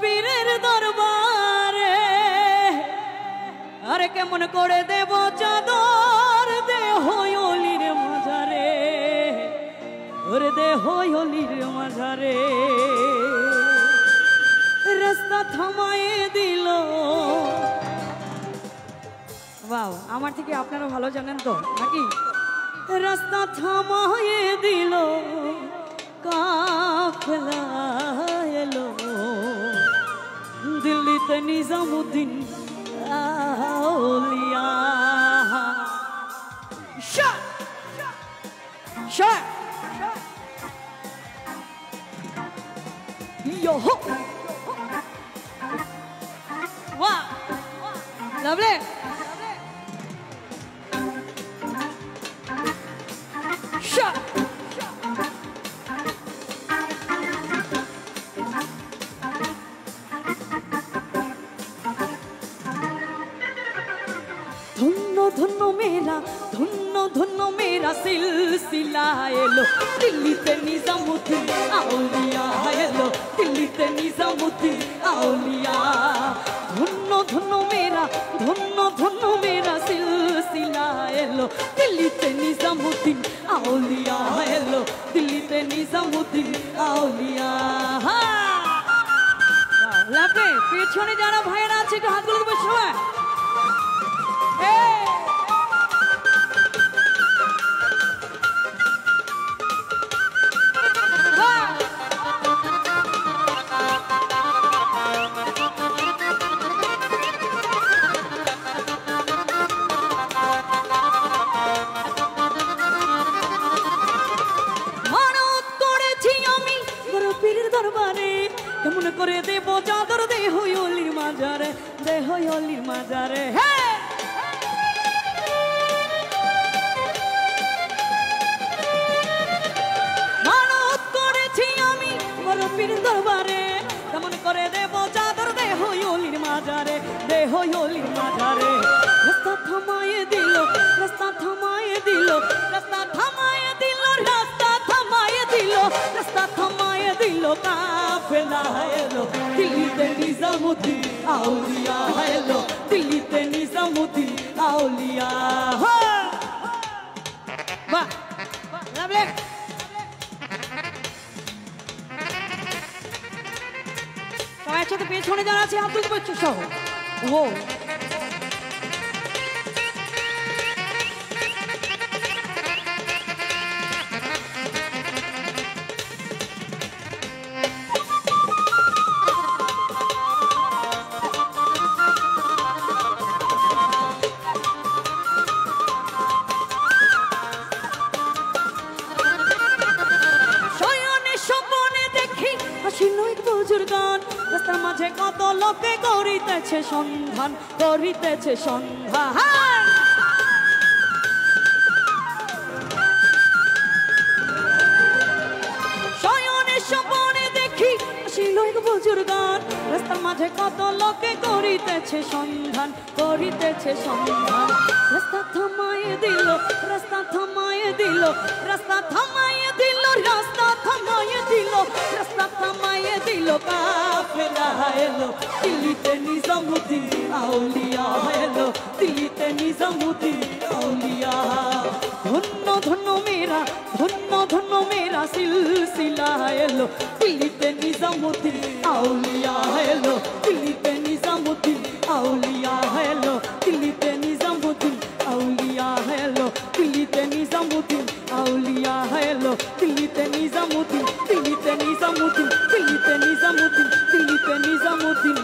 পীরের দরবারে আরে কেমন করে দেব চাদর দেহ অলির মাঝারে ওরে দেহ অলির মাঝারে রাস্তা থামায়ে দিল। ওয়াও, আমার থেকে আপনারা ভালো জানেন তো নাকি? রাস্তা থামায়ে দিল কাফেলা এলো দিল্লিতে নিজামুদ্দিন আউলিয়া। শাহ শাহ ইয়ো হো ওয়াও লাভলি। শাহ ধন্য মেরা ধন্য ধন্য মেরা সিলসিলা এলো দিল্লিতে নিজামুদ্দিন আউলিয়া এলো দিল্লিতে নিজামুদ্দিন আউলিয়া। ধন্য ধন্য মেরা সিলসিলা এলো দিল্লিতে নিজামুদ্দিন আউলিয়া এলো দিল্লিতে নিজামুদ্দিন আউলিয়া। লাভে পেছনে যারা ভাইয়েরা আছে একটু হাতগুলো দেবে সবাই। কেমন করে দেব চাদর দেহ অলির মাঝারে দেহ অলির মাঝারে। মানত করেছি আমি বড় পীর দরবারে কেমন করে দেব চাদর দেহ অলির মাঝারে দেহ অলির মাঝারে। রাস্তা থামায়ে দিল রাস্তা থামায়ে দিল রাস্তা থামায়ে দিল রাস্তা থামায়ে দিল রাস্তা থামায়ে দিল কাফেলা এলো দিল্লিতে নিজামুদ্দিন আউলিয়া এলো দিল্লিতে নিজামুদ্দিন আউলিয়া। বাহ লাভলি। সবাই একসাথে পেছনে যারা আছে হাত তুলতে পারছো সহ। ও রাস্তার মাঝে কত লোকে করিতেছে সন্ধান করিতেছে সন্ধান। শয়নের স্বপনে দেখি আসিল এক বুজুর্গান রাস্তার মাঝে কত লোকে করিতেছে সন্ধান করিতেছে সন্ধান। রাস্তা থামায়ে দিল রাস্তা থামায়ে দিল রাস্তা থামায়ে দিল রাস্তা থামায়ে দিল রাস্তা থামায়ে দিল কাফেলা এলো দিল্লিতে নিজামুদ্দিন আউলিয়া এলো দিল্লিতে নিজামুদ্দিন আউলিয়া। ধন্য ধন্য মেরা সিলসিলা এলো দিল্লিতে নিজামুদ্দিন আউলিয়া এলো দিল্লিতে নিজামুদ্দিন আউলিয়া এলো দিল্লিতে নিজামুদ্দিন আউলিয়া এলো দিল্লিতে নিজামুদ্দিন আউলিয়া এলো দিল্লিতে নিজামুদ্দিন দিল্লিতে নিজামুদ্দিন দিল্লিতে নিজামুদ্দিন দিল্লিতে নিজামুদ্দিন।